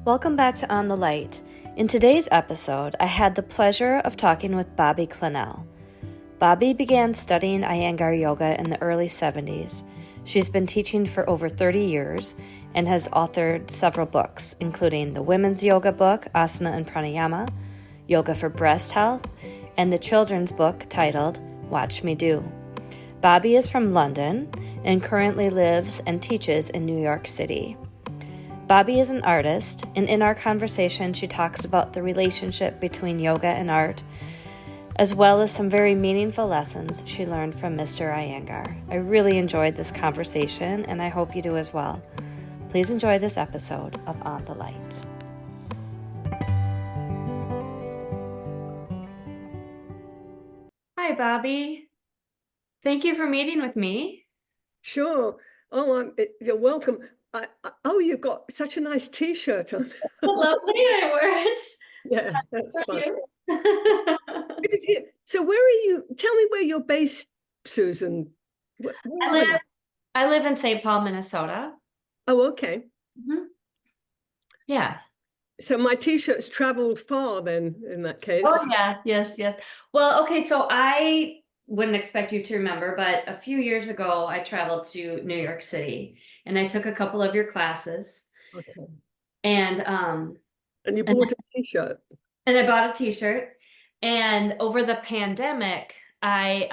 Welcome back to On the Light. In today's episode, I had the pleasure of talking with Bobby Clennell. Bobby began studying Iyengar Yoga in the early 70s. She's been teaching for over 30 years and has authored several books, including the women's yoga book, Asana and Pranayama, Yoga for Breast Health, and the children's book titled Watch Me Do. Bobby is from London and currently lives and teaches in New York City. Bobby is an artist, and in our conversation, she talks about the relationship between yoga and art, as well as some very meaningful lessons she learned from Mr. Iyengar. I really enjoyed this conversation, and I hope you do as well. Please enjoy this episode of On the Light. Hi, Bobby. Thank you for meeting with me. Sure. Oh, you're welcome. You've got such a nice T-shirt on. Lovely, I wear it. Yeah, that's fun. You. So where are you? Tell me where you're based, Susan. Where I live in St. Paul, Minnesota. Oh, okay. Mm-hmm. Yeah. So my T-shirt's traveled far then, in that case. Oh, yeah. Yes. Well, okay, so I wouldn't expect you to remember, but a few years ago, I traveled to New York City and I took a couple of your classes. Okay. And you bought a T-shirt. And I bought a T-shirt. And over the pandemic, I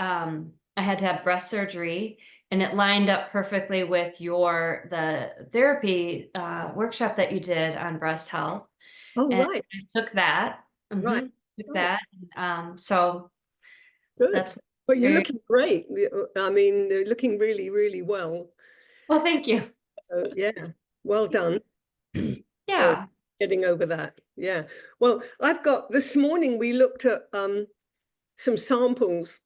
had to have breast surgery, and it lined up perfectly with the therapy workshop that you did on breast health. Oh, and right. I took that. Right. Took that. So good. That's Well, you're looking great. I mean, you're looking really, really well. Well, thank you. So, yeah, well done. Yeah. Getting over that. Yeah. Well, this morning we looked at some samples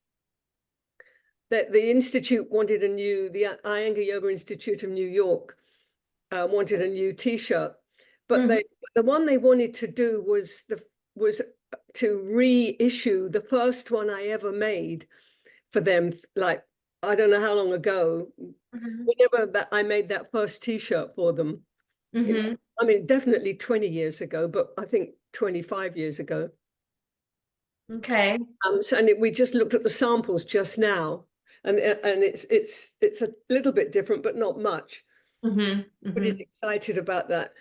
that the Institute wanted the Iyengar Yoga Institute of New York wanted a new T-shirt, but the one they wanted to do was to reissue the first one I ever made for them. Like, I don't know how long ago, whenever I made that first T-shirt for them. You know, I mean, definitely 20 years ago, but I think 25 years ago. Okay. We just looked at the samples just now, and it's a little bit different, but not much. Pretty excited about that.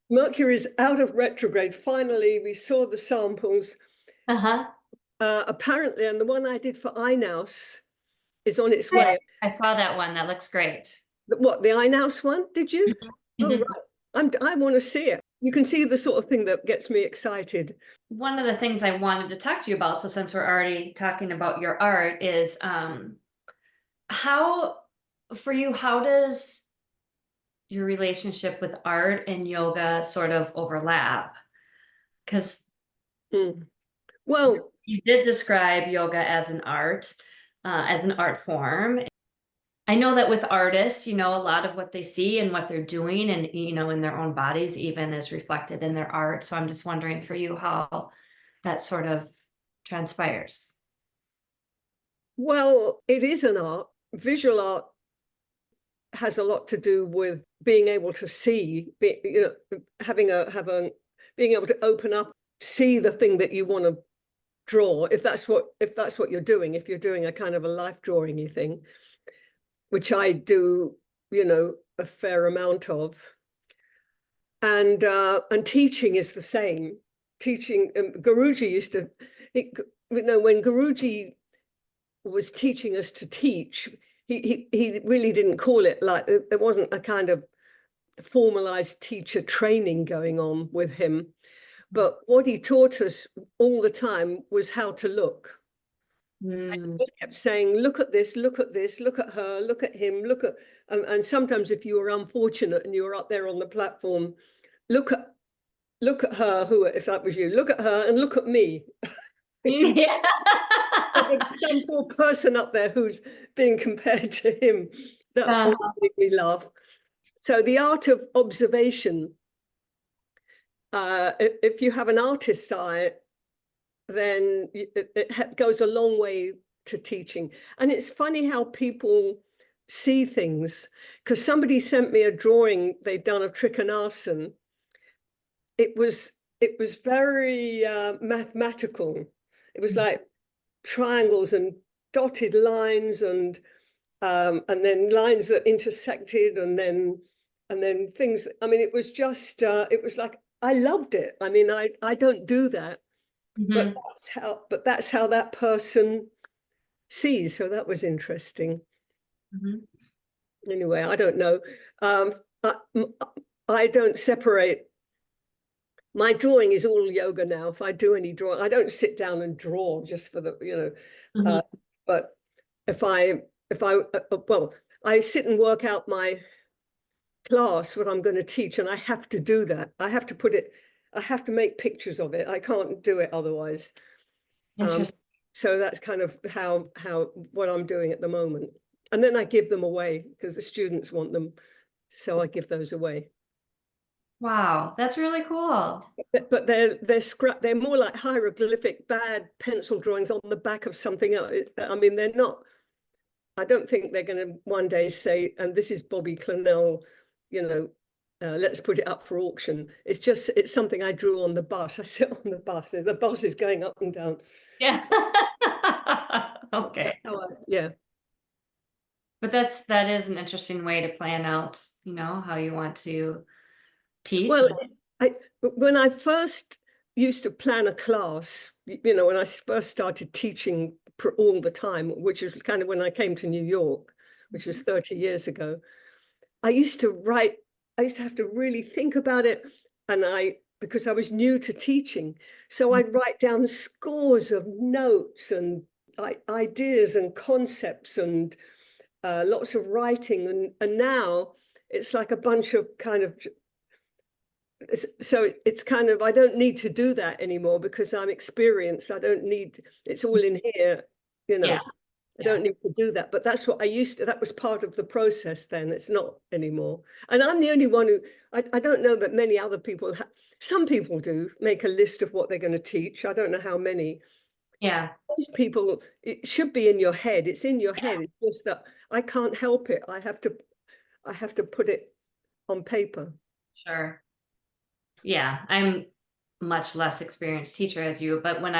Mercury's out of retrograde. Finally, we saw the samples. Apparently, and the one I did for Inaus is on its way. I saw that one. That looks great. What, the Inaus one? Did you? Oh, right. I want to see it. You can see the sort of thing that gets me excited. One of the things I wanted to talk to you about, so since we're already talking about your art, is how does your relationship with art and yoga sort of overlap? Because well, you did describe yoga as an art form. I know that with artists, a lot of what they see and what they're doing and, in their own bodies even is reflected in their art. So I'm just wondering for you how that sort of transpires. Well, it is an art. Visual art has a lot to do with being able to see, being able to open up, see the thing that you want to draw. If that's what you're doing, if you're doing a kind of a life drawing-y thing, which I do, a fair amount of. And teaching is the same. Teaching, Guruji used to, when Guruji was teaching us to teach, he really didn't call it like, there wasn't a kind of formalized teacher training going on with him. But what he taught us all the time was how to look. I just kept saying, look at this, look at this, look at her, look at him, look at, and sometimes if you were unfortunate and you were up there on the platform, look at her, if that was you, look at her and look at me. Yeah. Some poor person up there who's being compared to him. That always made me laugh. So the art of observation, if you have an artist's eye, then it goes a long way to teaching. And it's funny how people see things, because somebody sent me a drawing they'd done of Trikonasana, it was very mathematical. It was like triangles and dotted lines and then lines that intersected and then things. I mean, it was just it was like I loved it. I mean, I don't do that, but Mhm. that's how that person sees. So that was interesting. Mhm. Anyway, I don't know. I, I don't separate. My drawing is all yoga now. If I do any drawing, I don't sit down and draw just for the, Mhm. but if well, I sit and work out my class, what I'm going to teach, and I have to do that. I have to make pictures of it. I can't do it otherwise. Um, Interesting. so that's kind of how what I'm doing at the moment. And then I give them away because the students want them. So I give those away. Wow, that's really cool. But they're more like hieroglyphic bad pencil drawings on the back of something else. I mean, they're not. I don't think they're going to one day say, and this is Bobby Clennell, you know, let's put it up for auction. It's something I drew on the bus. I sit on the bus. The bus is going up and down. Yeah. Okay. Yeah. But that is an interesting way to plan out, how you want to teach. Well, when I first used to plan a class, when I first started teaching all the time, which was kind of when I came to New York, which was 30 years ago, I used to write, I used to have to really think about it. And because I was new to teaching, so I'd write down scores of notes and ideas and concepts and lots of writing. And now it's like a bunch of kind of, so it's kind of, I don't need to do that anymore because I'm experienced. I don't need, it's all in here, you know. Yeah. I Yeah. don't need to do that, but that's what I used to, that was part of the process then. It's not anymore. And I'm the only one who, I don't know that many other people, some people do make a list of what they're going to teach. I don't know how many. Yeah. Most people, it should be in your head. It's in your head. It's just that I can't help it. I have to put it on paper. Sure. Yeah. I'm much less experienced teacher as you, but when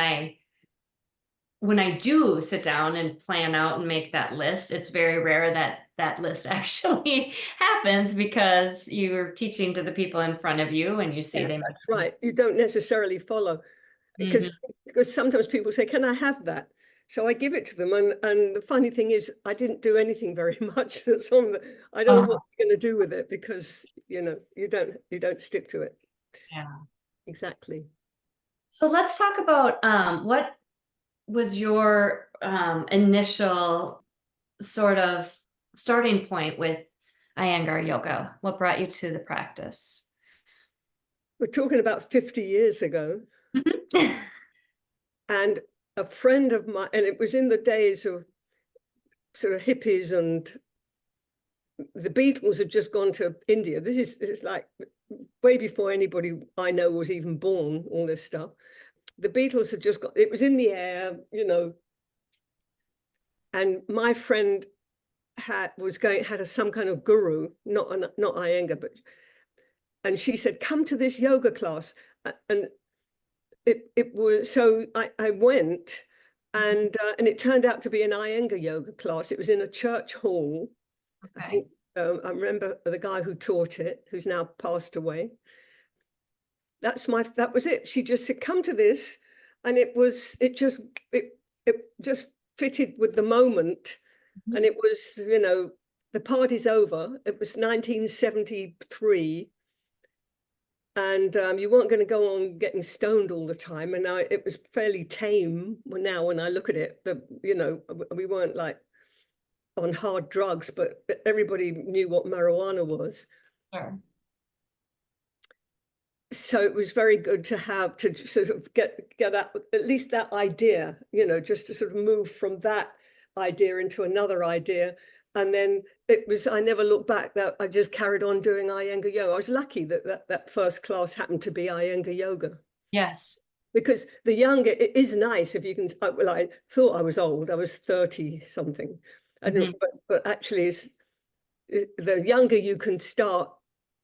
I do sit down and plan out and make that list, it's very rare that that list actually happens because you're teaching to the people in front of you and you see Yeah, they that's right. You don't necessarily follow because Mhm. sometimes people say, "Can I have that?" So I give it to them, and the funny thing is, I didn't do anything very much. That's on the. I don't know what you're going to do with it because you don't stick to it Yeah. exactly. So let's talk about what was your initial sort of starting point with Iyengar Yoga? What brought you to the practice? We're talking about 50 years ago, Mhm. and a friend of mine, and it was in the days of sort of hippies, and the Beatles had just gone to India. This is like way before anybody I know was even born. All this stuff. The Beatles had just got. It was in the air, and my friend had some kind of guru, not Iyengar, but and she said, "Come to this yoga class," and it was so I went, and it turned out to be an Iyengar yoga class. It was in a church hall. I Okay. think I remember the guy who taught it, who's now passed away. That was it. She just said, "Come to this," and it just fitted with the moment. And Mhm. it was, the party's over. It was 1973, and you weren't going to go on getting stoned all the time. And it was fairly tame. Now, when I look at it, we weren't like on hard drugs, but everybody knew what marijuana was. Sure. So it was very good to have to sort of get at least that idea, just to sort of move from that idea into another idea. And then I never looked back. That I just carried on doing Iyengar yoga. I was lucky that first class happened to be Iyengar yoga, Yes. because it is nice if you can. Well, I thought I was old. I was 30 something. I didn't, Mhm. but actually, the younger you can start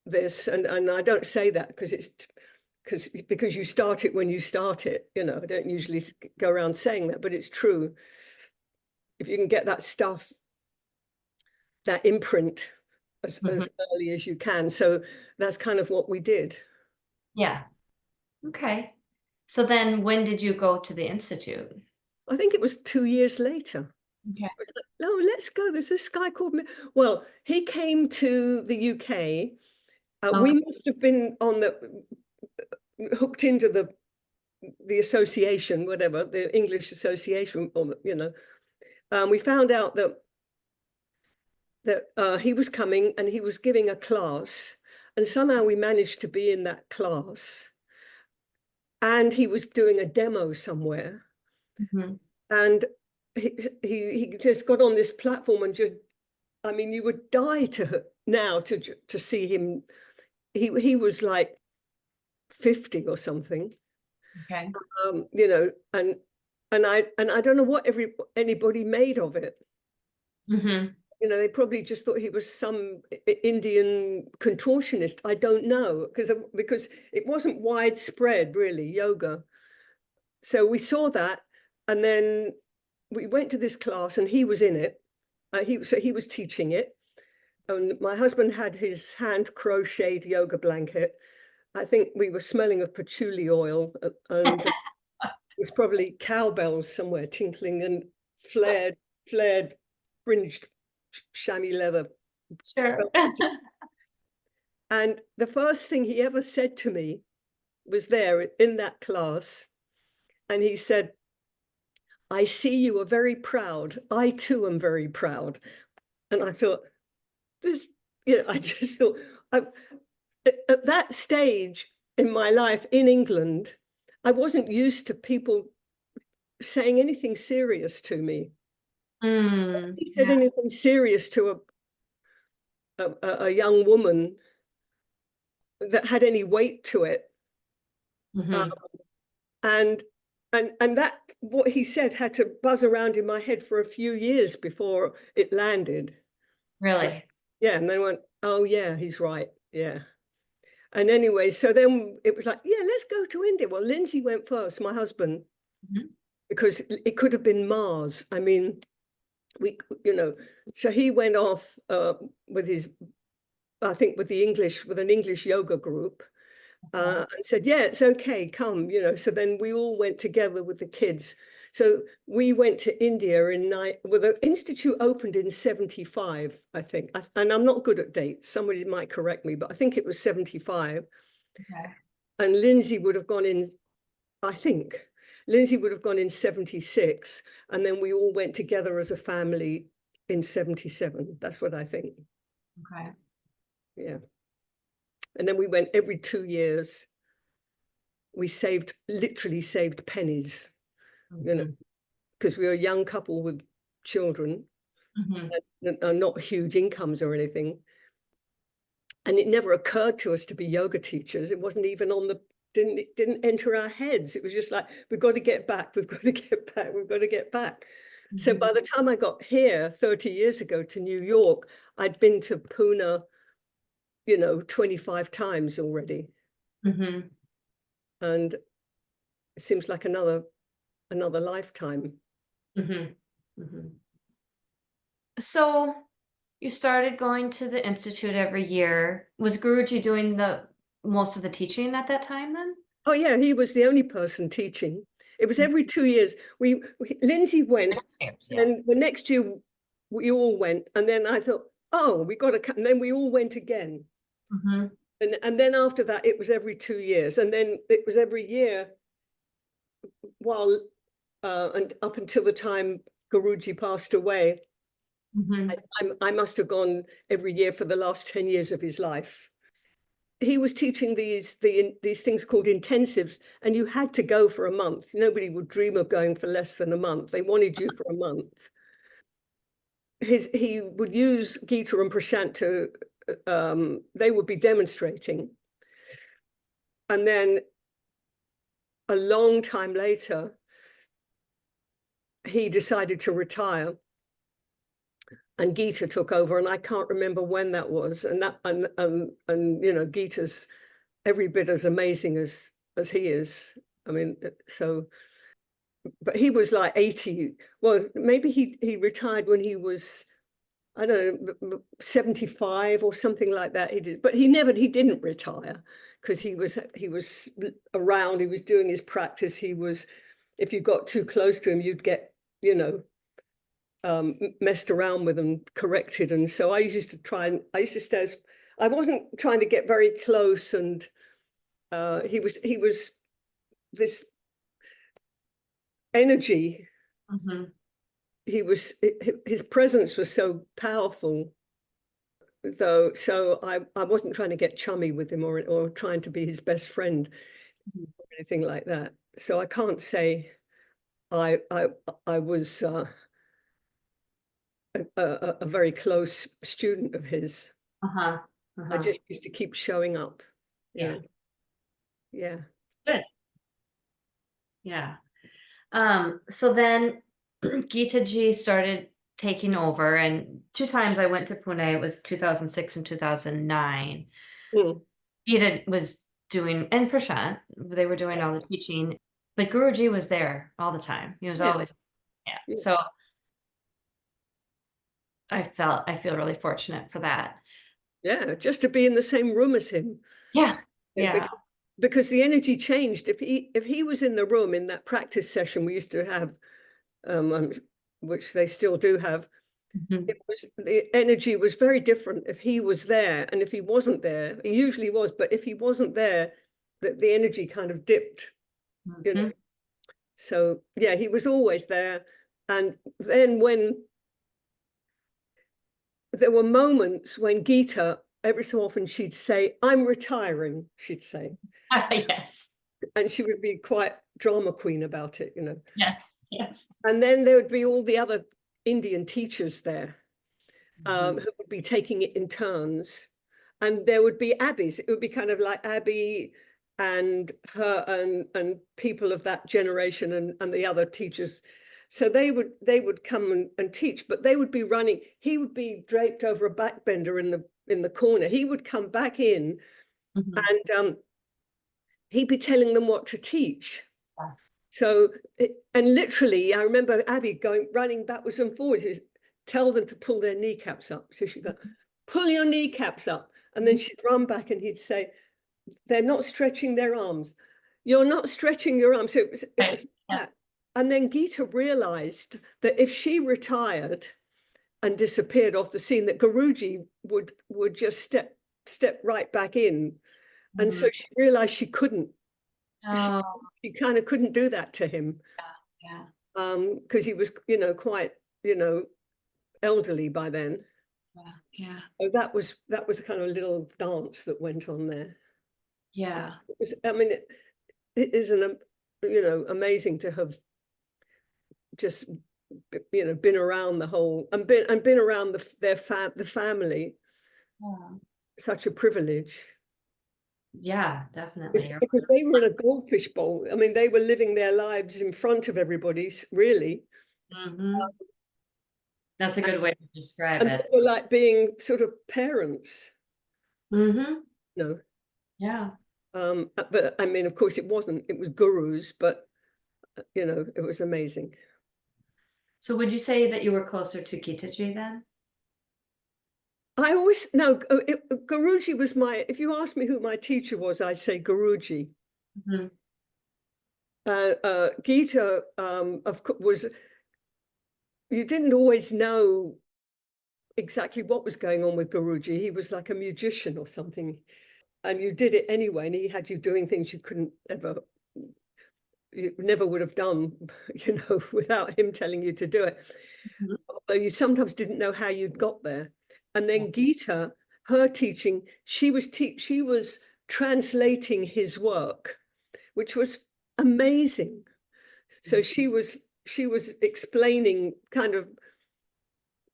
this, and I don't say that because because you start it when you start it. I don't usually go around saying that, but it's true. If you can get that stuff, that imprint as early as you can. So that's kind of what we did. Yeah. Okay. So then when did you go to the Institute? I think it was 2 years later. Okay. I was like, no, let's go. There's this guy called me. Well, he came to the UK. We must have been hooked into the association, whatever, the English association, or we found out that he was coming and he was giving a class, and somehow we managed to be in that class, and he was doing a demo somewhere, and he just got on this platform and just, I mean, you would die to see him. He was like 50 or something. Okay. And I don't know what anybody made of it. They probably just thought he was some Indian contortionist. I don't know, because it wasn't widespread, really, yoga. So we saw that, and then we went to this class, and he was in it. He was teaching it, and my husband had his hand crocheted yoga blanket. I think we were smelling of patchouli oil, and it was probably cowbells somewhere tinkling, and flared fringed chamois leather. Sure. And the first thing he ever said to me was there in that class, and he said, "I see you are very proud. I too am very proud." And I thought, I just thought, at that stage in my life in England, I wasn't used to people saying anything serious to me. He said anything serious to a young woman that had any weight to it. And that, what he said, had to buzz around in my head for a few years before it landed. Really? Yeah. And then went, oh yeah, he's right. Yeah. And anyway, so then it was like, yeah, let's go to India. Well, Lindsay went first, my husband, because it could have been Mars. I mean, so he went off with an English yoga group, and said, yeah, it's okay, come, So then we all went together with the kids. So we went to India the institute opened in 75, I think. And I'm not good at dates. Somebody might correct me, but I think it was 75. Okay. And Lindsay would have gone in, I think. Lindsay would have gone in 76. And then we all went together as a family in 77. That's what I think. Okay. Yeah. And then we went every 2 years. We literally saved pennies, because we were a young couple with children, and not huge incomes or anything. And it never occurred to us to be yoga teachers. It wasn't even didn't enter our heads. It was just like, we've got to get back, we've got to get back, we've got to get back. So by the time I got here 30 years ago to New York, I'd been to Pune, 25 times already. And it seems like another lifetime. So you started going to the Institute every year. Was Guruji doing most of the teaching at that time then? Oh yeah, he was the only person teaching. It was every 2 years. Lindsay went, and the next year we all went, and then I thought, oh, we got to come, and then we all went again. And then after that, it was every 2 years, and then it was every year and up until the time Guruji passed away. I must have gone every year for the last 10 years of his life. He was teaching these things called intensives, and you had to go for a month. Nobody would dream of going for less than a month. They wanted you for a month. He would use Gita and Prashant they would be demonstrating. And then a long time later, he decided to retire, and Gita took over, and I can't remember when that was. And Gita's every bit as amazing as he is. I mean, so, but he was like 80. Well, maybe he retired when he was, I don't know, 75 or something like that. He did, but he didn't retire, because he was around. He was doing his practice. He was, if you got too close to him, you'd get, messed around with and corrected. And so I used to stay. I wasn't trying to get very close, and he was this energy. Mm-hmm. His presence was so powerful, though. So I wasn't trying to get chummy with him, or trying to be his best friend, or anything like that. So I can't say I was a very close student of his. Uh-huh. I Uh-huh. just used to keep showing up. Yeah. Yeah. Good. Yeah. So then Gita G started taking over, and two times I went to Pune. It was 2006 and 2009. Mm. Gita was doing, and Prashant, they were doing all the teaching, but Guruji was there all the time. He was Yeah. always, yeah. Yeah. So I feel really fortunate for that. Yeah, just to be in the same room as him. Yeah. Yeah. Because the energy changed. If he was in the room in that practice session we used to have, which they still do have, Mhm. the energy was very different if he was there, and if he wasn't there. He usually was, but if he wasn't there, the energy kind of dipped, you know. Mhm. So yeah, he was always there. And then when there were moments when Gita, every so often she'd say, "I'm retiring," she'd say. Yes. And she would be quite drama queen about it, Yes. Yes. And then there would be all the other Indian teachers there, Mhm. who would be taking it in turns. And there would be Abby's. It would be kind of like Abby and her and people of that generation, and the other teachers. So they would come and teach, but they would be running. He would be draped over a backbender in the corner. He would come back in, Mhm. and he'd be telling them what to teach. Yeah. So, and literally, I remember Abby running backwards and forwards, tell them to pull their kneecaps up. So she'd go, "Pull your kneecaps up." And then she'd run back and he'd say, "They're not stretching their arms. You're not stretching your arms." So it Right. was Yeah. that. And then Gita realized that if she retired and disappeared off the scene, that Guruji would just step right back in. And so Mhm. she realized she couldn't. She, Oh, she kind of couldn't do that to him, yeah. because he was, quite, elderly by then. Yeah. Yeah. So that was a kind of little dance that went on there. Yeah. It was, I mean, it is amazing to have just been around the whole, and been around the family. Yeah. Such a privilege. Yeah, definitely. Because they were in a goldfish bowl. I mean, they were living their lives in front of everybody, really. Mhm. That's a good way to describe And they it. were like being sort of parents, Mhm. you know. Yeah. But I mean, of course, it wasn't. It was gurus, but it was amazing. So would you say that you were closer to Kitaji then? I always no, Guruji was my. If you ask me who my teacher was, I say Guruji. Mhm. Gita, was. You didn't always know exactly what was going on with Guruji. He was like a musician or something, and you did it anyway. And he had you doing things you never would have done, without him telling you to do it. Mhm. Although you sometimes didn't know how you'd got there. And Yeah. then Gita, her teaching, she was translating his work, which was amazing. So she was explaining, kind of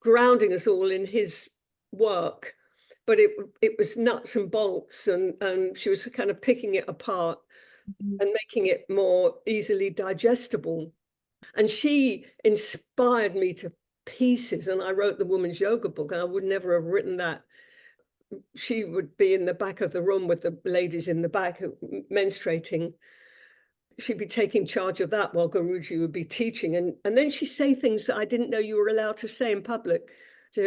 grounding us all in his work, but it was nuts and bolts, and she was kind of picking it apart Mhm. and making it more easily digestible. And she inspired me to pieces. And I wrote the Woman's Yoga book, and I would never have written that she would be in the back of the room with the ladies in the back menstruating. She'd be taking charge of that while Guruji would be teaching. And then she'd say things that I didn't know you were allowed to say in public.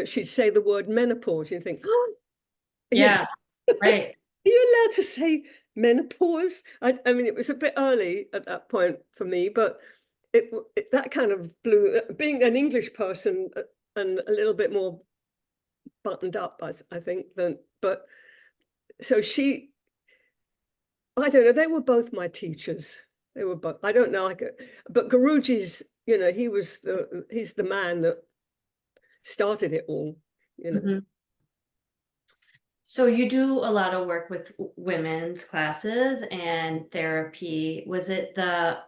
She'd say the word menopause. You think, oh, Yeah, right. are you allowed to say menopause? I mean, it was a bit early at that point for me, but that kind of blew, being an English person and a little bit more buttoned up, I think, but so I don't know, they were both my teachers. They were both, I don't know, but Guruji's, he's the man that started it all, Mhm. So you do a lot of work with women's classes and therapy. Was it the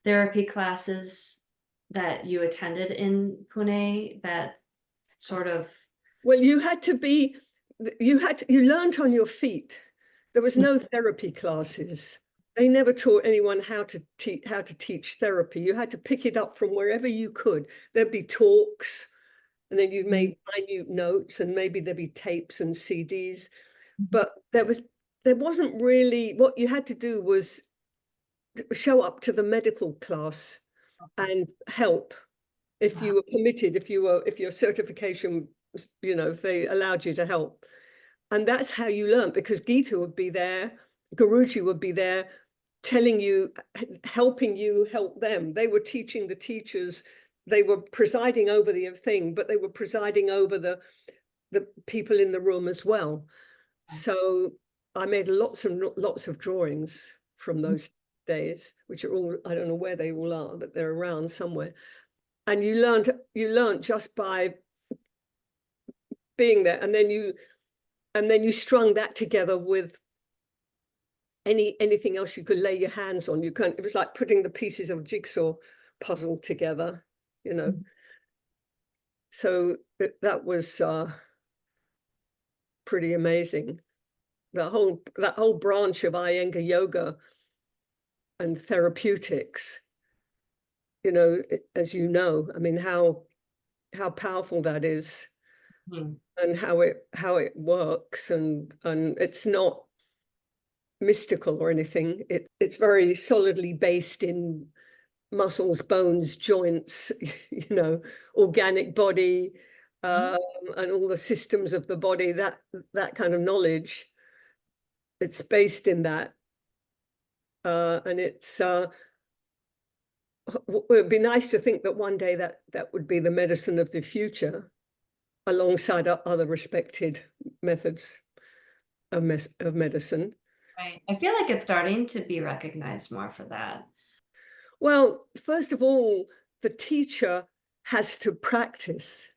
therapy classes that you attended in Pune that sort of? Well, you learned on your feet. There was no therapy classes. They never taught anyone how to teach therapy. You had to pick it up from wherever you could. There'd be talks, and then you made minute notes, and maybe there'd be tapes and CDs. But there wasn't really, what you had to do was show up to the medical class and help if you were permitted, if your certification, if they allowed you to help. And that's how you learn, because Gita would be there, Guruji would be there telling you, helping you help them. They were teaching the teachers, they were presiding over the thing, but they were presiding over the people in the room as well. So I made lots and lots of drawings from those days, which are all, I don't know where they all are, but they're around somewhere. And you learned just by being there, and then you strung that together with anything else you could lay your hands on. It was like putting the pieces of a jigsaw puzzle together, So that was pretty amazing. That whole branch of Iyengar Yoga and therapeutics, as you know, I mean, how powerful that is, and how it works, and it's not mystical or anything. It's very solidly based in muscles, bones, joints, organic body, and all the systems of the body, that kind of knowledge. It's based in that. And it would be nice to think that one day that would be the medicine of the future, alongside other respected methods of medicine. Right. I feel like it's starting to be recognized more for that. Well, first of all, the teacher has to practice.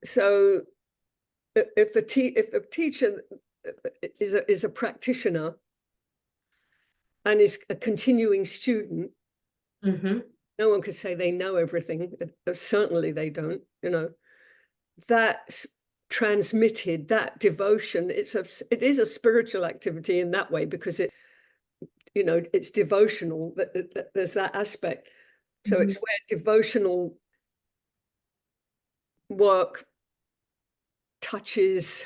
So if the teacher is a practitioner and is a continuing student, no one could say they know everything. Certainly they don't. That's transmitted, that devotion. It is a spiritual activity in that way, because it's devotional. That there's that aspect. So it's where devotional work touches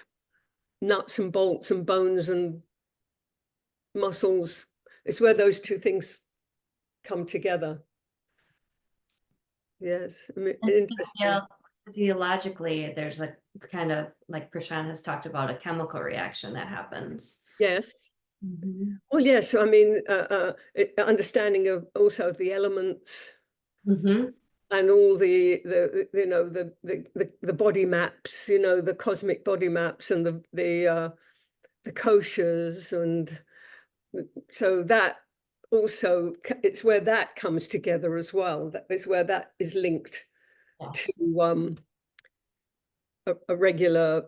nuts and bolts and bones and muscles. It's where those two things come together. Yes. I mean, interesting. Physiologically, there's a kind of, like Prashant has talked about, a chemical reaction that happens. Yes. Well, yes. I mean, understanding of also of the elements, and all the body maps, the cosmic body maps, and the koshas, and so that also, it's where that comes together as well. That is where that is linked to a regular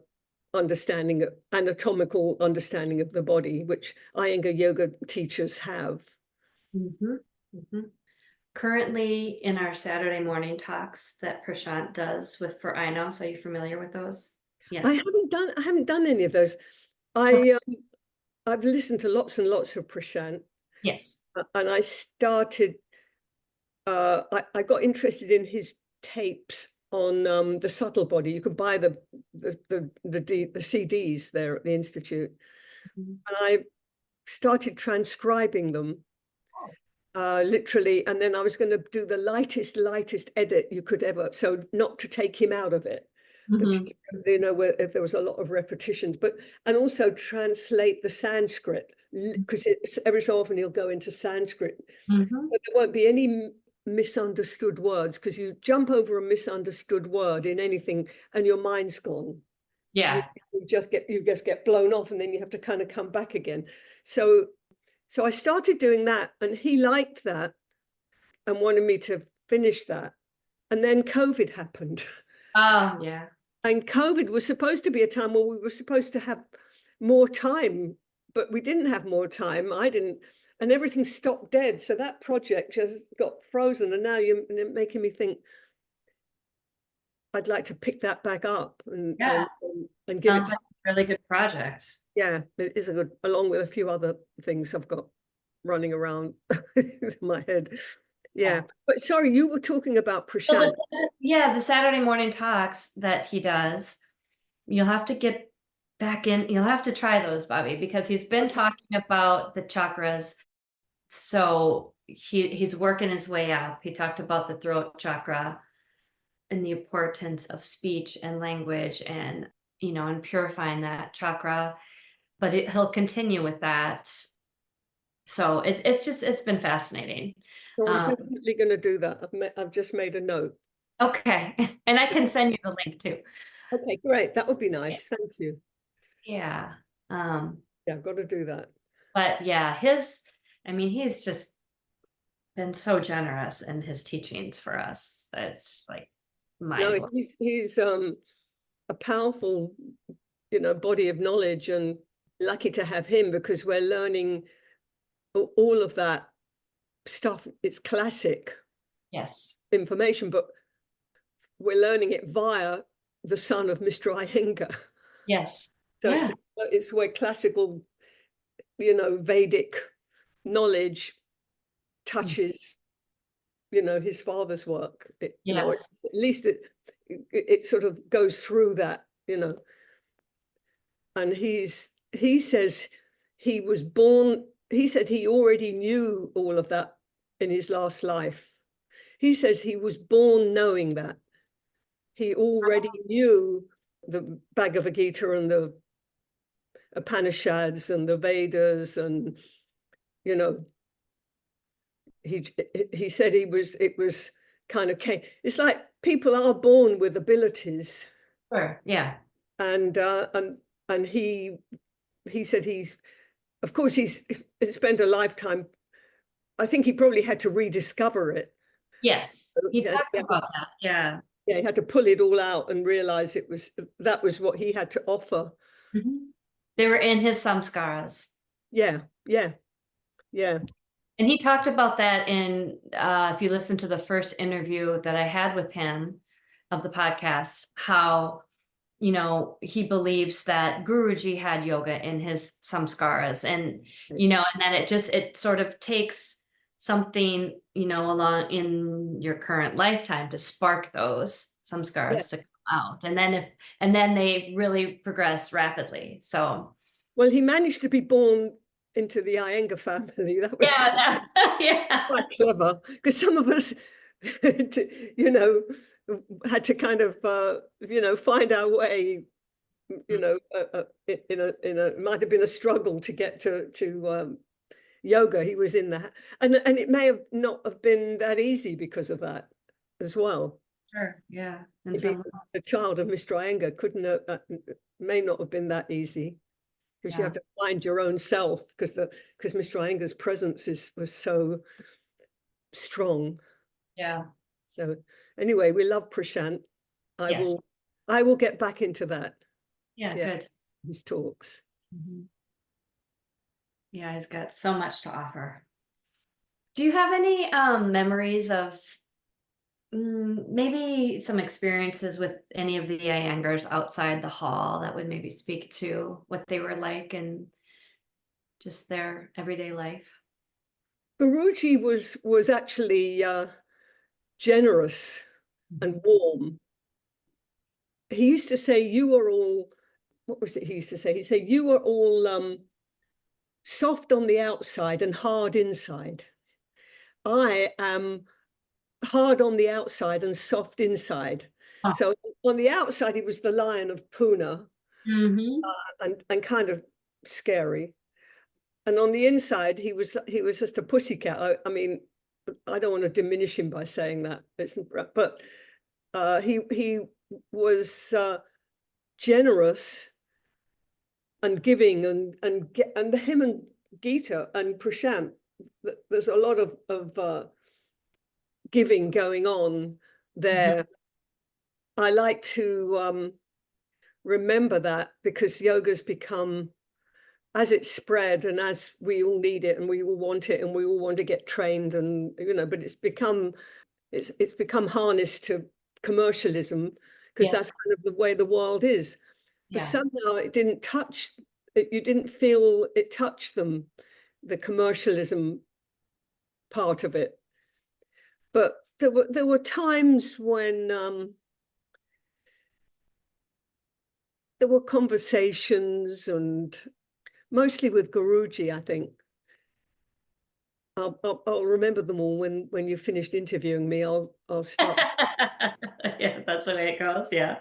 understanding, anatomical understanding of the body, which Iyengar Yoga teachers have. Currently, in our Saturday morning talks that Prashant does for Inos, are you familiar with those? Yes. I haven't done any of those. I've listened to lots and lots of Prashant. Yes. And I started, I got interested in his tapes on the subtle body. You could buy the CDs there at the Institute. Mhm. And I started transcribing them literally, and then I was going to do the lightest edit you could ever, so not to take him out of it, but Mhm. just, where if there was a lot of repetitions, and also translate the Sanskrit, because every so often he'll go into Sanskrit, Mhm. but there won't be any misunderstood words, because you jump over a misunderstood word in anything and your mind's gone. You, Yeah. you just get blown off, and then you have to kind of come back again. So I started doing that, and he liked that and wanted me to finish that. And then COVID happened. Oh, yeah. And COVID was supposed to be a time where we were supposed to have more time, but we didn't have more time. I didn't, and everything stopped dead. So that project just got frozen. And now you're making me think I'd like to pick that back up Yeah. and give it Sounds time. like a really good project. Yeah, it is a good, along with a few other things I've got running around in my head. Yeah, Yeah. but sorry, you were talking about Well, Prashant. yeah, the Saturday morning talks that he does, you'll have to get back in. You'll have to try those, Bobby, because he's been talking about the chakras. So he's working his way up. He talked about the throat chakra and the importance of speech and language and, and purifying that chakra. But he'll continue with that. So it's been fascinating. So I'm Um, definitely going to do that. I've just made a note. okay. And I can send you the link too. Okay, great. That would be nice. Thank you. Yeah. Um, Yeah, I've got to do that. but yeah, he's just been so generous in his teachings for us. It's like mind No, blowing. he's a powerful, body of knowledge, and lucky to have him because we're learning all of that stuff. It's classic Yes. information, but we're learning it via the son of Mr. Iyengar. Yes. So Yeah. it's where classical, Vedic knowledge touches, his father's work. Yes. At least it sort of goes through that, And he says he was born. He said he already knew all of that in his last life. He says he was born knowing that. He already knew the Bhagavad Gita and the Upanishads and the Vedas, and you know he said it was kind of it's like people are born with abilities, Sure. Yeah. and he said of course he's spent a lifetime. I think he probably had to rediscover it. Yes. He Yeah, talks about that. Yeah. yeah, he had to pull it all out and realize that was what he had to offer. Mhm. They were in his samskaras. Yeah, yeah, yeah. And he talked about that in, if you listen to the first interview that I had with him of the podcast, how, he believes that Guruji had yoga in his samskaras and that it sort of takes something, along in your current lifetime to spark those Yeah. samskaras to come out. And then they really progress rapidly. So Well, he managed to be born into the Iyengar family. That was yeah, yeah. quite clever, because some of us, you know, had to kind of, find our way. It might have been a struggle to get to yoga. He was in that, and it may have not have been that easy because of that as well. Sure. Yeah. And Maybe some the child of Mr. Iyengar may not have been that easy, because you yeah. have to find your own self, because Mr. Iyengar's presence was so strong. Yeah. So anyway, we love Prashant. I Yes. will I will get back into that. Yeah, Yeah, good. his talks. Mhm. Yeah, he's got so much to offer. Do you have any memories of maybe some experiences with any of the Iyengars outside the hall that would maybe speak to what they were like and just their everyday life? Guruji was actually generous and Mhm. warm. he used to say, you are all, what was it he used to say? He said, you are all soft on the outside and hard inside. I am hard on the outside and soft inside. Oh. So on the outside, he was the lion of Pune, and kind of scary. And on the inside, he was just a pussycat. I mean, I don't want to diminish him by saying that, but he was generous and giving, and him and Gita and Prashant, there's a lot of giving going on there. I like to remember that, because yoga's become, as it's spread and as we all need it and we all want it and we all want to get trained, and but it's become harnessed to commercialism, because that's kind of the way the world is. But somehow it didn't touch it, you didn't feel it touched them, the commercialism part of it. But there were times when there were conversations, and mostly with Guruji, I think. I'll remember them all when you finished interviewing me. I'll start. Yeah, that's the way it goes. Yeah.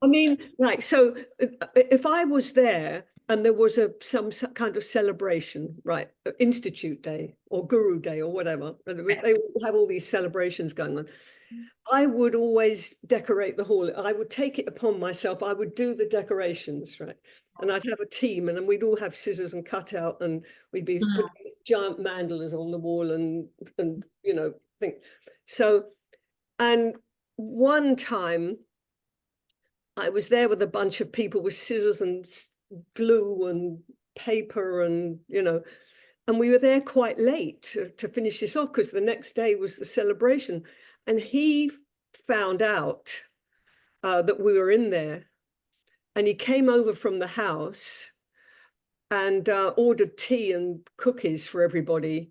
I mean, like, so if I was there and there was some kind of celebration, right, Institute Day or Guru Day or whatever, they would have all these celebrations going on. I would always decorate the hall. I would take it upon myself. I would do the decorations, right? And I'd have a team, and then we'd all have scissors and cut out, and we'd be putting giant mandalas on the wall, and think so. And one time I was there with a bunch of people with scissors and glue and paper, and and we were there quite late to finish this off, because the next day was the celebration. And he found out that we were in there, and he came over from the house and ordered tea and cookies for everybody.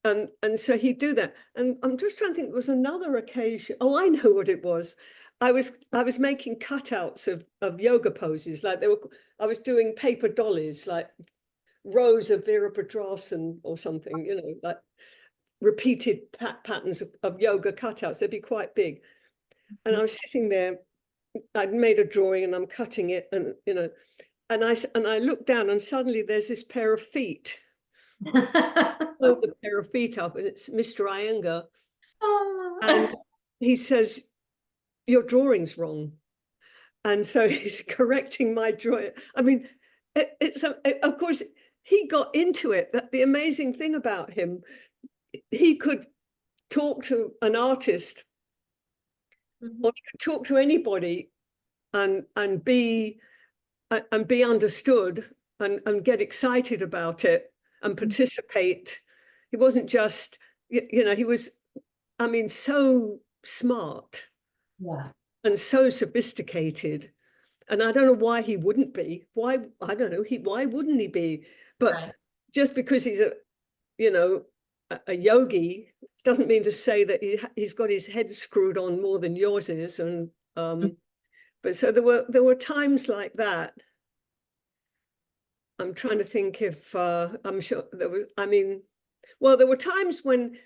And so he'd do that. And I'm just trying to think, there was another occasion. Oh, I know what it was. I was making cutouts of yoga poses. Like I was doing paper dollies, like rows of Virabhadrasana or something, like repeated patterns of yoga cutouts. They'd be quite big. And I was sitting there, I'd made a drawing and I'm cutting it, and and I looked down, and suddenly there's this pair of feet. Hold the pair of feet up, and it's Mr. Iyengar. And he says, your drawing's wrong. And so he's correcting my drawing. I mean, of course, he got into it. The amazing thing about him, he could talk to an artist, or he could talk to anybody and be understood, and get excited about it and participate. He wasn't just, he was, I mean, so smart and so sophisticated. And I don't know why he wouldn't be. Why, I don't know, why wouldn't he be? But just because he's a yogi doesn't mean to say that he's got his head screwed on more than yours is. And but so there were times like that. I'm trying to think if I'm sure there was. I mean, well, there were times when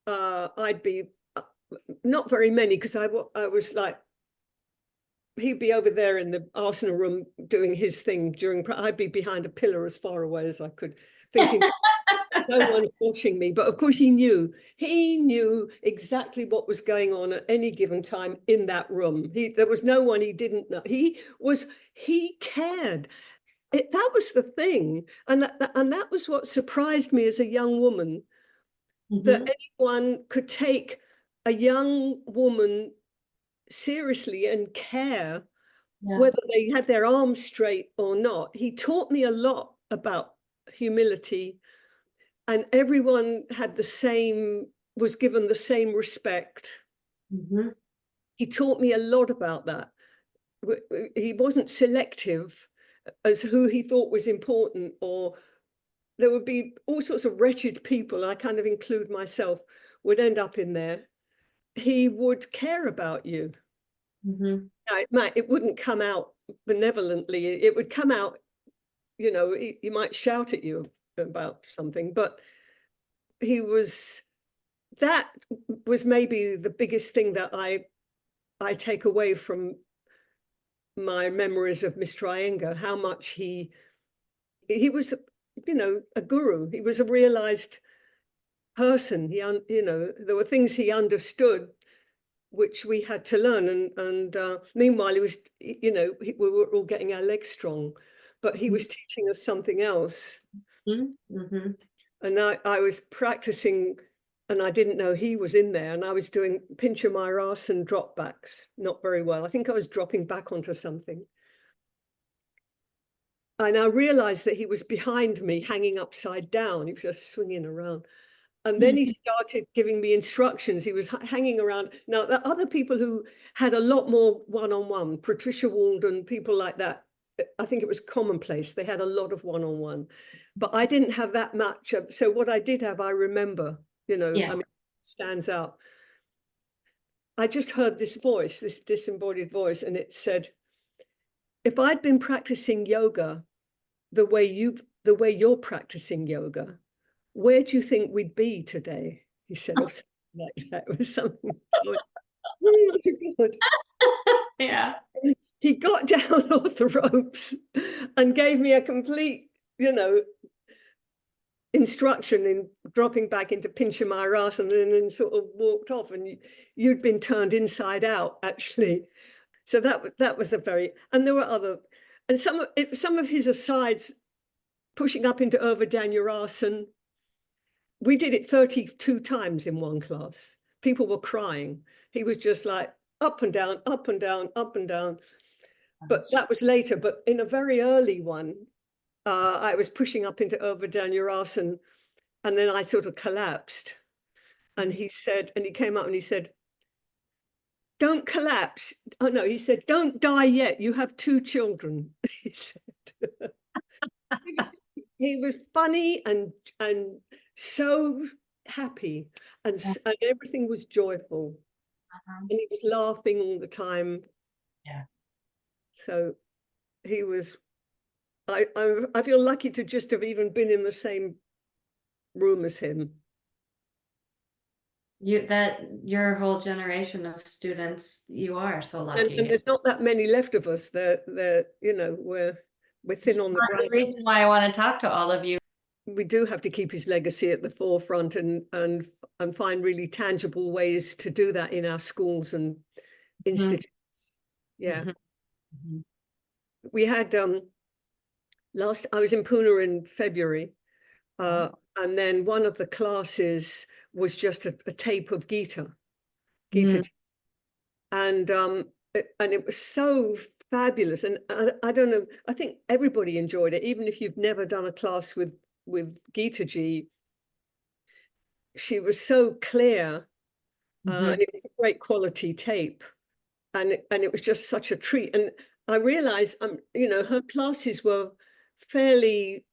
I'd be not very many, because I was like, he'd be over there in the asana room doing his thing I'd be behind a pillar as far away as I could, thinking no one's watching me. But of course he knew exactly what was going on at any given time in that room. There was no one he didn't know. He cared. That was the thing. And that was what surprised me as a young woman, that anyone could take a young woman seriously and care, whether they had their arms straight or not. He taught me a lot about humility, and everyone was given the same respect. He taught me a lot about that. He wasn't selective as who he thought was important, or there would be all sorts of wretched people, I kind of include myself, would end up in there. He would care about you. Mhm. Now, it wouldn't come out benevolently. It would come out, you know, he might shout at you about something, but that was maybe the biggest thing that I take away from my memories of Mr. Iyengar, how much he was, you know, a guru. He was a realized person. You know, there were things he understood which we had to learn, and meanwhile he was, you know, we were all getting our legs strong, but he was teaching us something else. Mm-hmm. And I was practicing, and I didn't know he was in there, and I was doing Pincha Mayurasana drop backs, not very well. I think I was dropping back onto something. And I realized that he was behind me, hanging upside down. He was just swinging around. And then he started giving me instructions. He was hanging around. Now, there are other people who had a lot more one-on-one, Patricia Walden, people like that. I think it was commonplace. They had a lot of one-on-one, but I didn't have that much. So what I did have, I remember, you know, Yeah. I mean, stands out. I just heard this voice, this disembodied voice, and it said, if I'd been practicing yoga the way you're practicing yoga, where do you think we'd be today? He said, or something like that. It was something. Oh my God. Yeah. He got down off the ropes and gave me a complete, you know, instruction in dropping back into Pincha Mayurasana, and then sort of walked off, and you'd been turned inside out, actually. So that was the very, and there were other, and some of his asides, pushing up into Urdhva Dhanurasana. We did it 32 times in one class. People were crying. He was just like up and down, up and down, up and down. But that was later. But in a very early one, I was pushing up into Urdhva Dhanurasana, and then I sort of collapsed. And he came up and he said, don't collapse. Oh no, he said, don't die yet. You have 2 children. He said. He was funny and so happy, and everything was joyful, and he was laughing all the time. Yeah. So he was. I feel lucky to just have even been in the same room as him. Your whole generation of students, you are so lucky. And there's not that many left of us. They're you know, we're thin on the That's ground. the reason why I want to talk to all of you. We do have to keep his legacy at the forefront, and find really tangible ways to do that in our schools and institutes. Yeah. Mm-hmm. We had I was in Pune in February, and then one of the classes was just a tape of Gita, and it was so fabulous. And I don't know, I think everybody enjoyed it, even if you've never done a class with Gita ji. She was so clear, and it was a great quality tape, and it was just such a treat. And I realized, you know, her classes were fairly,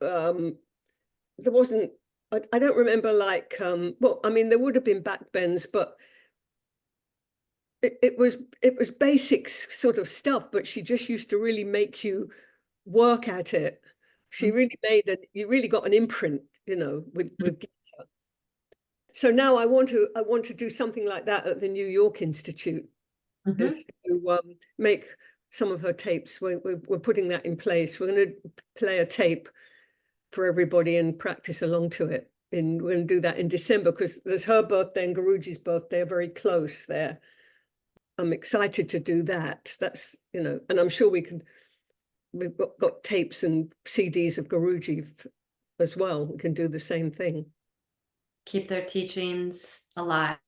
there wasn't, I don't remember, like, well, I mean, there would have been backbends, but it was basic sort of stuff, but she just used to really make you work at it. She really you really got an imprint, you know, with Gita. So now I want to do something like that at the New York Institute, is to make some of her tapes. We're putting that in place. We're going to play a tape for everybody and practice along to it. We're going to do that in December, because there's her birthday and Guruji's birthday are very close there. I'm excited to do that. That's, you know, and I'm sure we've got tapes and CDs of Guruji as well. We can do the same thing. Keep their teachings alive.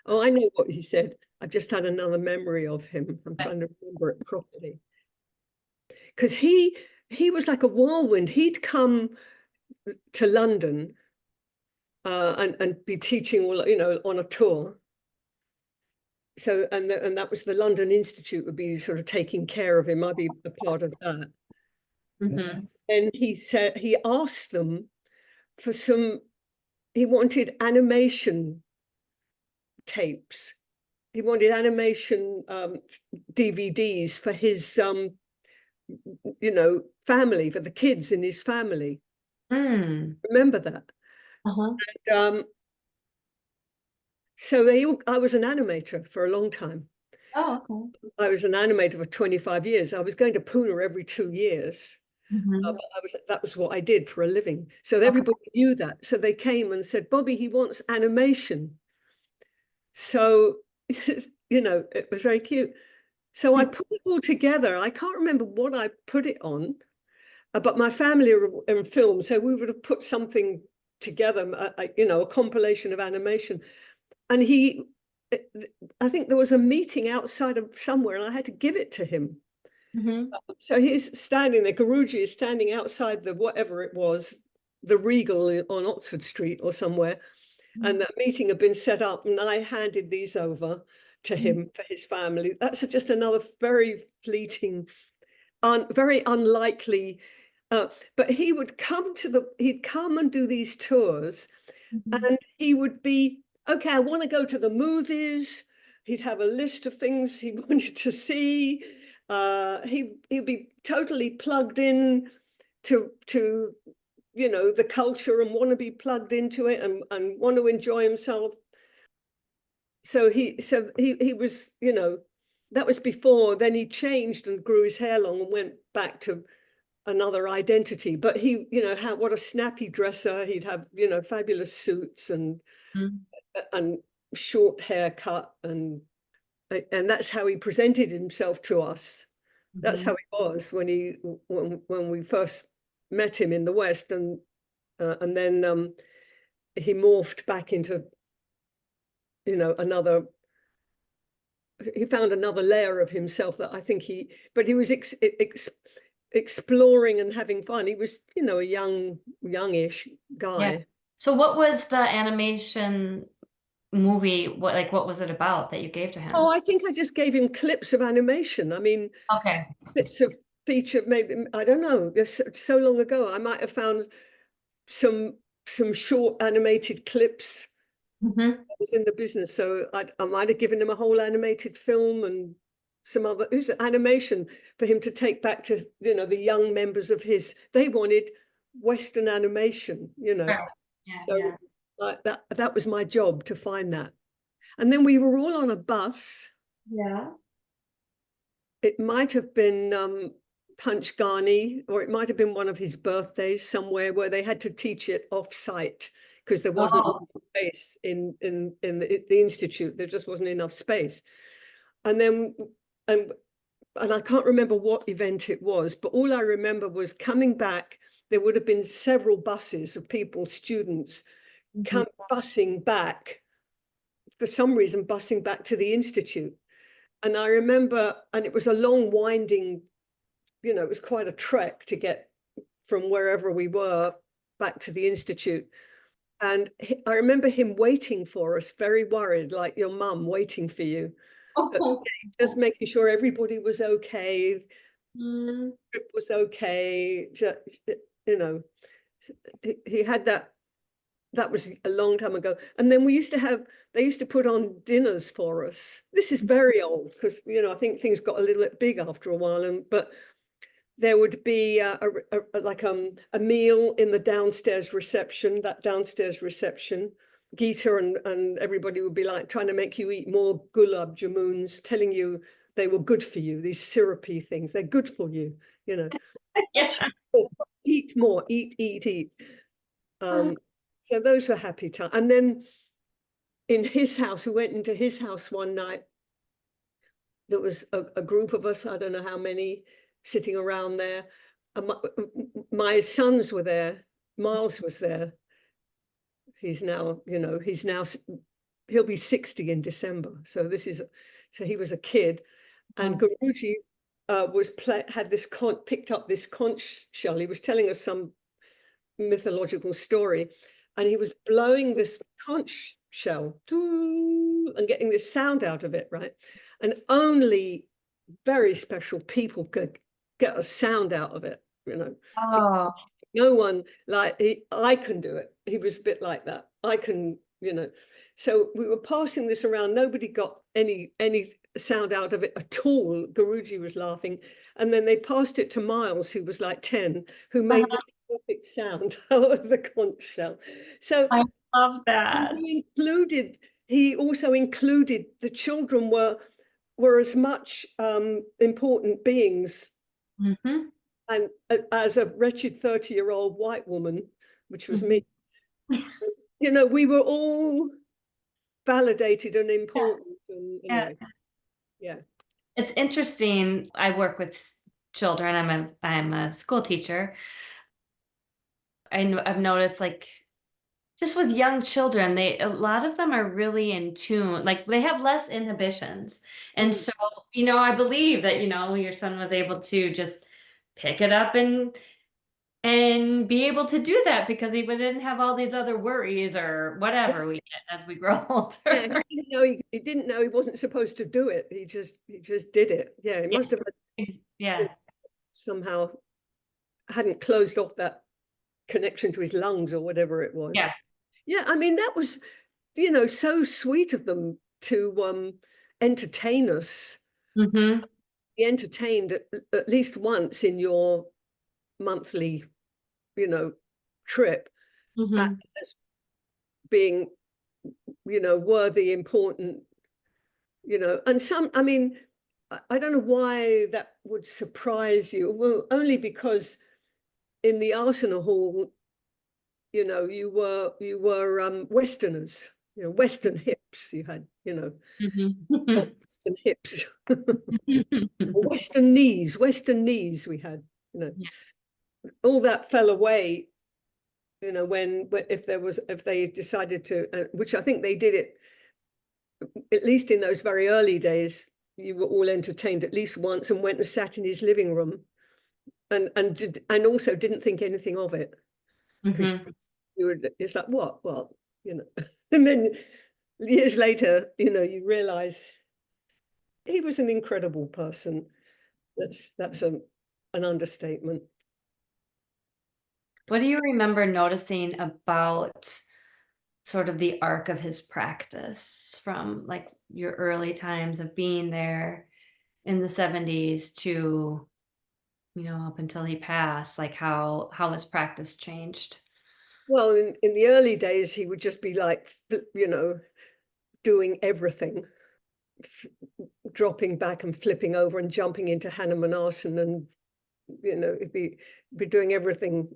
Oh, I know what he said. I've just had another memory of him. I'm trying to remember it properly. Because he was like a whirlwind. He'd come to London and be teaching, all, you know, on a tour. So, and that was the London Institute would be sort of taking care of him. I'd be a part of that. And he said, he asked them for he wanted animation tapes he wanted animation DVDs for his family, for the kids in his family. Remember that? Uh-huh. So I was an animator for a long time. Oh, okay. I was an animator for 25 years. I was going to Pune every 2 years. Mhm. But that was what I did for a living. So Okay. everybody knew that. So they came and said, Bobby, he wants animation. So, it was very cute. So I put it all together. I can't remember what I put it on, but my family are in film. So we would have put something together, a compilation of animation. And I think there was a meeting outside of somewhere and I had to give it to him. Mhm. So he's standing there, Guruji is standing outside the whatever it was, the Regal on Oxford Street or somewhere. And that meeting had been set up and I handed these over to him for his family. That's just another very fleeting, very unlikely, but he'd come and do these tours and he would be, okay, I want to go to the movies. He'd have a list of things he wanted to see. He'd be totally plugged in to the culture and want to be plugged into it and want to enjoy himself. So he was, that was before. Then he changed and grew his hair long and went back to another identity. But he, what a snappy dresser. He'd have, fabulous suits and short haircut and that's how he presented himself to us. That's how he was when we first met him in the West, and then he morphed back into another. He found another layer of himself that I think but he was exploring and having fun. He was a youngish guy. Yeah. So what was the animation movie? What was it about that you gave to him? Oh, I think I just gave him clips of animation. I mean, Okay. bits of feature, maybe, I don't know. It's so long ago. I might have found some short animated clips. I was in the business, so I might have given him a whole animated film and some other animation for him to take back to the young members of his. They wanted Western animation, Right. Yeah, so that was my job to find that. And then we were all on a bus. yeah. It might have been Punch Ghani, or it might have been one of his birthdays somewhere where they had to teach it off-site because there wasn't enough space in the institute. There just wasn't enough space. And then and I can't remember what event it was, but all I remember was coming back. There would have been several buses of people, students, busing back, for some reason, busing back to the institute. And I remember, and it was a long winding, it was quite a trek to get from wherever we were back to the institute. And I remember him waiting for us, very worried, like your mum waiting for you, just making sure everybody was okay, trip was okay. He had that. That was a long time ago. And then they used to put on dinners for us. This is very old because, I think things got a little bit big after a while. But there would be a meal in the downstairs reception, Gita and everybody would be like trying to make you eat more gulab jamuns, telling you they were good for you, these syrupy things. They're good for you, Yeah. Eat more, eat. So those were happy times. And then in his house, we went into his house one night. There was a group of us, I don't know how many, sitting around there. My sons were there. Miles was there. He's now, he'll be 60 in December. So he was a kid. And Guruji picked up this conch shell. He was telling us some mythological story, and he was blowing this conch shell and getting this sound out of it, right? And only very special people could get a sound out of it, Oh. No one, I can do it. He was a bit like that. I can So we were passing this around. Nobody got any sound out of it at all. Guruji was laughing. And then they passed it to Miles, who was like 10, who made this perfect sound out of the conch shell. So I love that. he also included the children were as much important beings Mm-hmm. and as a wretched 30-year-old white woman, which was me. We were all validated and important. And anyway, yeah. It's interesting. I work with children. I'm a school teacher. I've noticed, like, just with young children, a lot of them are really in tune. Like, they have less inhibitions. And so, I believe that, your son was able to just pick it up and be able to do that because he didn't have all these other worries or whatever we get as we grow older. Yeah, he didn't know he wasn't supposed to do it. He just did it. Yeah, he must have somehow hadn't closed off that connection to his lungs or whatever it was. Yeah, I mean, that was, so sweet of them to entertain us. Mm-hmm. Be entertained at least once in your monthly, trip as being, worthy, important, and I mean, I don't know why that would surprise you. Well, only because in the Asana hall, you were Westerners, Western hips. You had, Western hips, Western knees. We had, all that fell away. When if they decided to, which I think they did it, at least in those very early days, you were all entertained at least once and went and sat in his living room, and also didn't think anything of it because it's like what, and then years later, you realize he was an incredible person. That's an understatement. What do you remember noticing about sort of the arc of his practice from, like, your early times of being there in the 70s to, up until he passed, like how his practice changed? Well, in the early days, he would just be like, doing everything, dropping back and flipping over and jumping into Hanumanasana, and he'd be doing everything.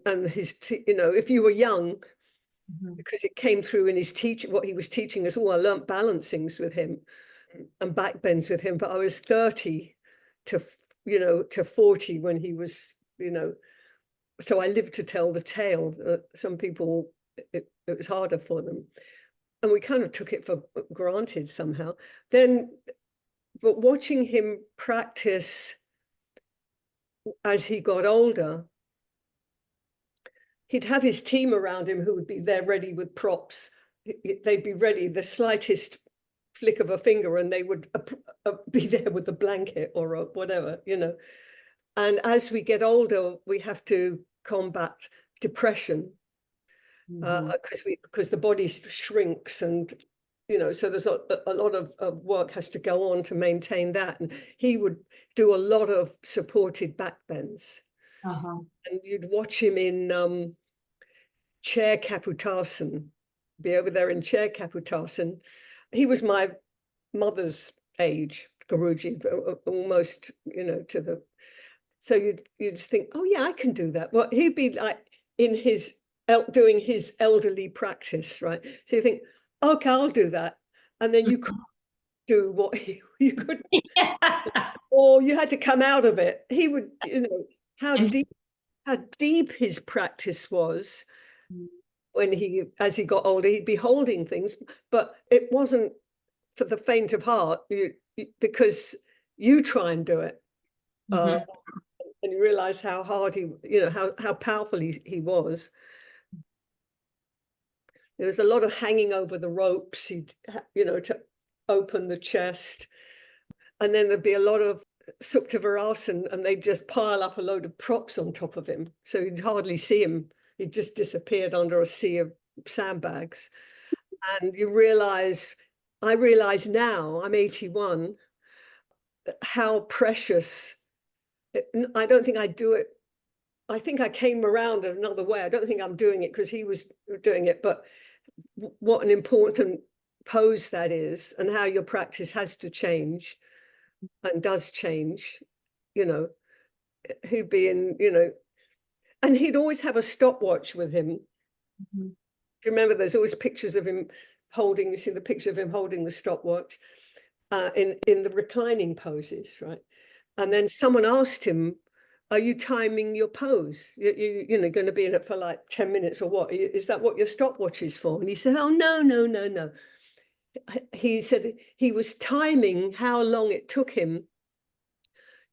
And if you were young, because it came through in his what he was teaching us all. I learnt balancings with him and back bends with him, but I was 30 to 40 when he was, so I lived to tell the tale. Some people, it was harder for them, and we kind of took it for granted somehow. But watching him practice as he got older, he'd have his team around him who would be there ready with props. They'd be ready the slightest flick of a finger, and they would be there with a blanket or whatever, And as we get older, we have to combat depression because the body shrinks, and so there's a lot of work has to go on to maintain that. And he would do a lot of supported back bends, and you'd watch him in chair Kaputasana, be over there in chair Kaputasana. He was my mother's age, Guruji, almost, to the. So you'd just think, oh yeah, I can do that. Well, he'd be like in his doing his elderly practice, right? So you think, okay, I'll do that, and then you could do what you could, or you had to come out of it. He would, how deep his practice was. When as he got older, he'd be holding things, but it wasn't for the faint of heart, because you try and do it, and you realize how hard how powerful he was. There was a lot of hanging over the ropes, to open the chest, and then there'd be a lot of Sukta Virasana, and they'd just pile up a load of props on top of him, so you'd hardly see him. He just disappeared under a sea of sandbags. And you realize, I realize now, I'm 81, how precious. I don't think I do it. I think I came around another way. I don't think I'm doing it because he was doing it, but what an important pose that is, and how your practice has to change and does change. You know, he'd be in, and he'd always have a stopwatch with him. Mhm. Do you remember there's always pictures of him holding, you see the picture of him holding the stopwatch in the reclining poses, right? And then someone asked him, are you timing your pose? You're going to be in it for like 10 minutes or what? Is that what your stopwatch is for? And he said, oh, no, no, no, no. He said he was timing how long it took him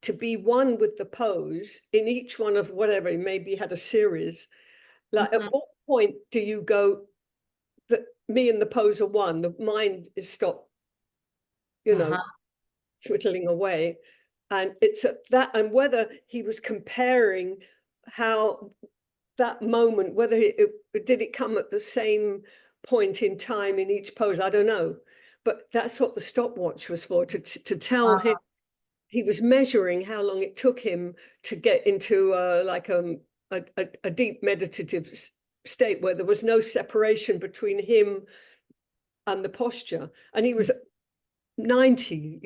to be one with the pose in each one of whatever, he maybe had a series. Like, at what point do you go, that me and the pose are one, the mind is stopped, twiddling away. And it's at that, and whether he was comparing how that moment, whether did it come at the same point in time in each pose, I don't know. But that's what the stopwatch was for, to tell him. He was measuring how long it took him to get into like a deep meditative state where there was no separation between him and the posture. And he was 90,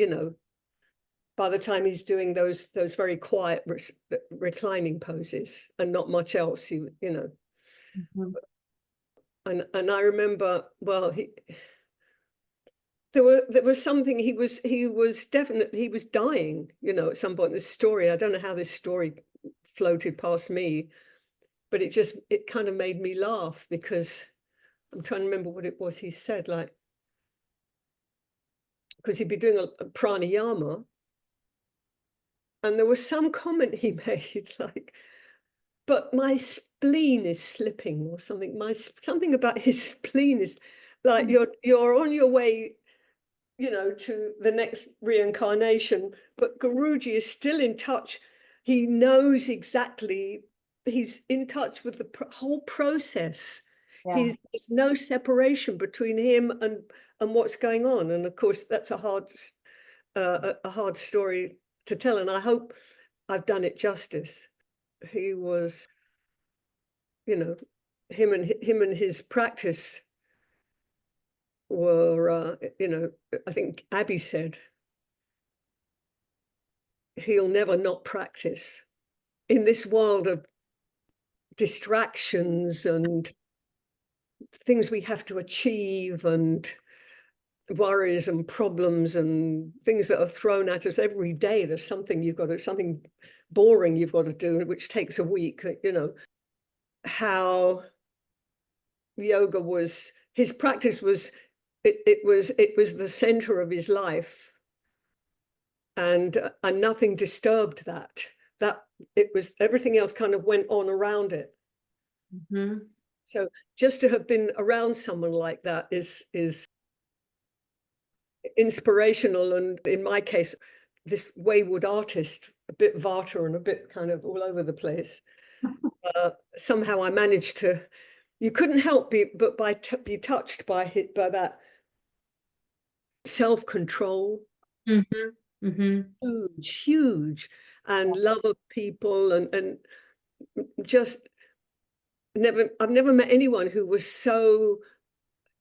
by the time he's doing those very quiet reclining poses and not much else. And I remember, well, there was something, he was dying, at some point. This story, I don't know how this story floated past me, but it kind of made me laugh, because I'm trying to remember what it was he said, like, because he'd be doing a pranayama, and there was some comment he made, like, but my spleen is slipping, or something. Something about his spleen is like, you're on your way, to the next reincarnation, but Guruji is still in touch. He knows exactly, he's in touch with the whole process. Yeah. There's no separation between him and what's going on. And of course, that's a hard story to tell. And I hope I've done it justice. He was, him and his practice were, I think Abby said, he'll never not practice in this world of distractions and things we have to achieve, and worries and problems and things that are thrown at us every day. There's something boring you've got to do, which takes a week. How yoga was, his practice was, it was the center of his life, and nothing disturbed that. It was, everything else kind of went on around it. So just to have been around someone like that is inspirational. And in my case, this wayward artist, a bit Vata and a bit kind of all over the place, somehow I managed to, you couldn't help but be touched by that self-control, huge, and love of people, and just I've never met anyone who was so,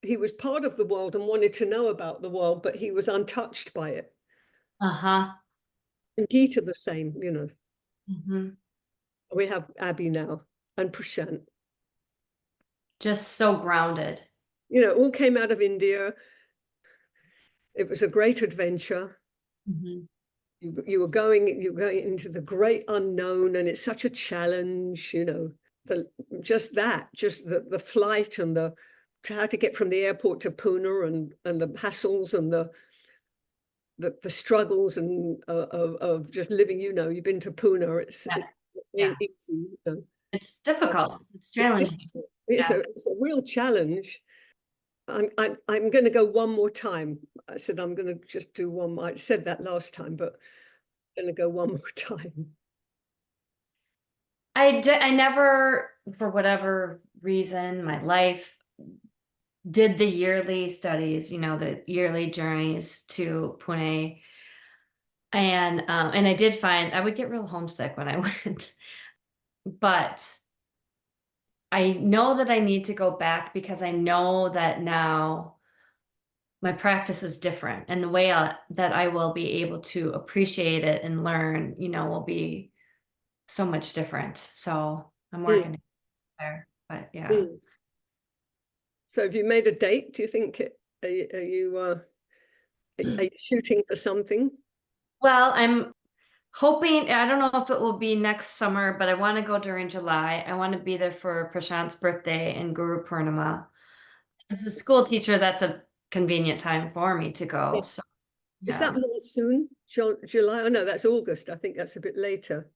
he was part of the world and wanted to know about the world, but he was untouched by it. And Gita the same, We have Abby now, and Prashant. Just so grounded. All came out of India. It was a great adventure. You were going into the great unknown, and it's such a challenge, just the flight and how to get from the airport to Pune, and the hassles and the struggles and of just living. You've been to Pune. It ain't easy. It's difficult. It's challenging. It's a real challenge. I'm going to go one more time. I said I'm going to just do one more. I said that last time, but I'm going to go one more time. I never, for whatever reason, my life, did the yearly studies, the yearly journeys to Pune. And I did find I would get real homesick when I went, but I know that I need to go back because I know that now my practice is different, and the way that I will be able to appreciate it and learn, will be so much different. So I'm working there, but yeah. Mm. So have you made a date? Do you think are you shooting for something? Well, I'm hoping, I don't know if it will be next summer, but I want to go during July. I want to be there for Prashant's birthday and Guru Purnima. As a school teacher, that's a convenient time for me to go. Yeah. So, Is that yeah. monsoon? July? Oh no, that's August. I think that's a bit later.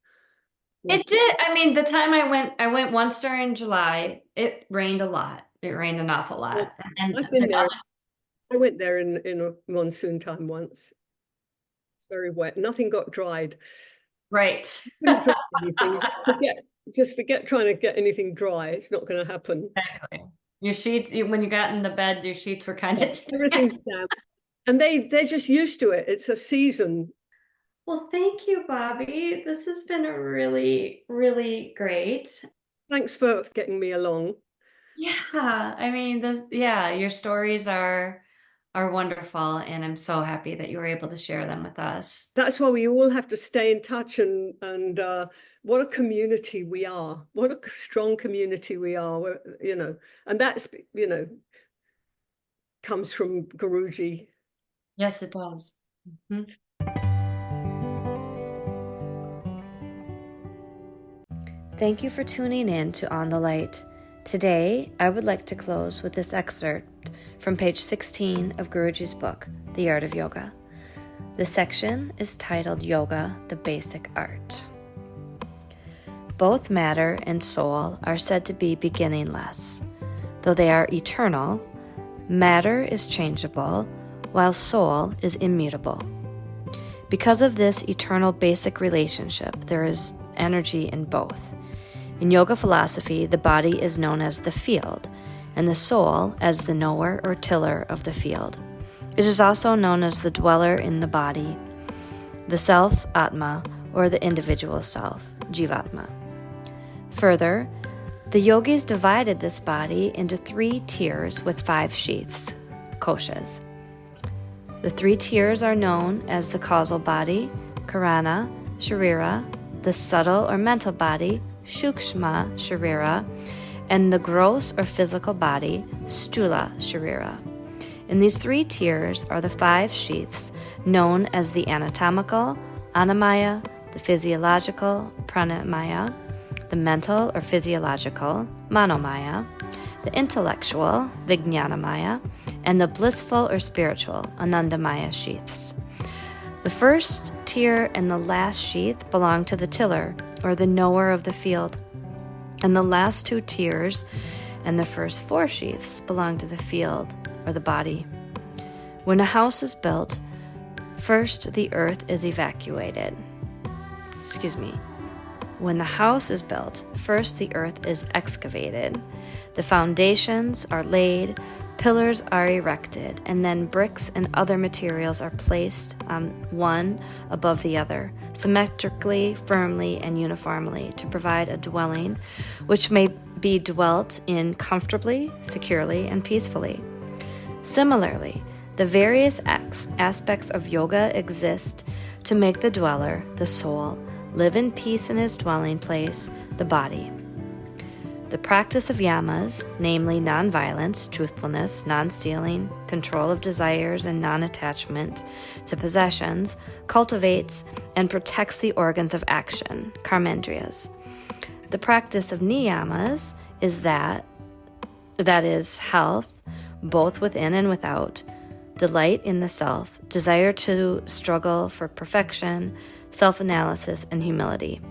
It did. I mean, the time I went once during July. It rained a lot. It rained an awful lot. And I've been there. other, I went there in a monsoon time once. It's very wet. Nothing got dried. right. Couldn't dry anything. Just forget trying to get anything dry. It's not going to happen. Exactly. Your sheets, when you got in the bed, your sheets were kind of Everything's damp. And they're just used to it. It's a season. Well, thank you, Bobby. This has been a really, really great. Thanks for getting me along. Yeah, I mean, your stories are wonderful, and I'm so happy that you were able to share them with us. That's why we all have to stay in touch, and what a community we are. What a strong community we are, and that's, comes from Guruji. Yes, it does. Mm-hmm. Thank you for tuning in to On the Light. Today, I would like to close with this excerpt from page 16 of Guruji's book, The Art of Yoga. The section is titled Yoga, the Basic Art. Both matter and soul are said to be beginningless. Though they are eternal, matter is changeable, while soul is immutable. Because of this eternal basic relationship, there is energy in both. In yoga philosophy, the body is known as the field, and the soul as the knower or tiller of the field. It is also known as the dweller in the body, the self, Atma, or the individual self, Jivatma. Further, the yogis divided this body into 3 tiers with 5 sheaths, koshas. The 3 tiers are known as the causal body, Karana, Sharira, the subtle or mental body, Shukshma Sharira, and the gross or physical body, Stula Sharira. In these 3 tiers are the 5 sheaths known as the anatomical, Annamaya, the physiological, Pranamaya, the mental or physiological, Manomaya, the intellectual, Vijnanamaya, and the blissful or spiritual, Anandamaya sheaths. The first tier and the last sheath belong to the tiller, or the knower of the field, and the last 2 tiers and the first 4 sheaths belong to the field, or the body. When a house is built, first the earth is evacuated. When the house is built, first the earth is excavated. The foundations are laid, pillars are erected, and then bricks and other materials are placed on one above the other, symmetrically, firmly, and uniformly, to provide a dwelling which may be dwelt in comfortably, securely, and peacefully. Similarly, the various aspects of yoga exist to make the dweller, the soul, live in peace in his dwelling place, the body. The practice of yamas, namely nonviolence, truthfulness, non-stealing, control of desires, and non-attachment to possessions, cultivates and protects the organs of action, karmendriyas. The practice of niyamas is that is health, both within and without, delight in the self, desire to struggle for perfection, self-analysis, and humility.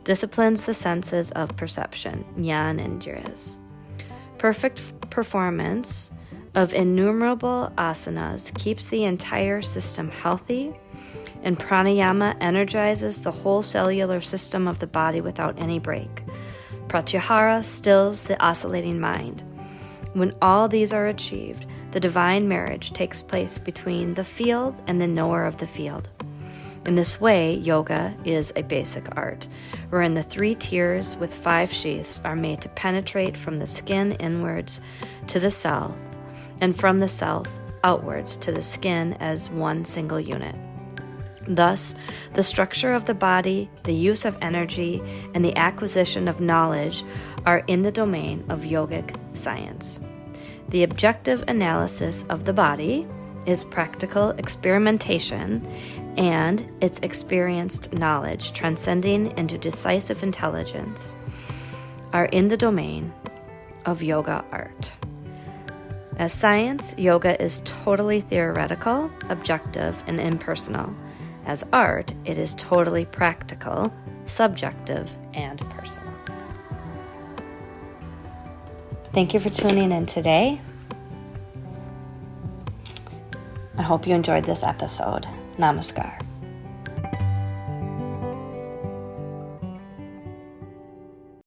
Disciplines the senses of perception, jnanendriyas. Perfect performance of innumerable asanas keeps the entire system healthy, and pranayama energizes the whole cellular system of the body without any break. Pratyahara stills the oscillating mind. When all these are achieved, the divine marriage takes place between the field and the knower of the field. In this way, yoga is a basic art, wherein the 3 tiers with 5 sheaths are made to penetrate from the skin inwards to the self, and from the self outwards to the skin as one single unit. Thus, the structure of the body, the use of energy, and the acquisition of knowledge are in the domain of yogic science. The objective analysis of the body is practical experimentation, and its experienced knowledge, transcending into decisive intelligence, are in the domain of yoga art. As science, yoga is totally theoretical, objective, and impersonal. As art, it is totally practical, subjective, and personal. Thank you for tuning in today. I hope you enjoyed this episode. Namaskar.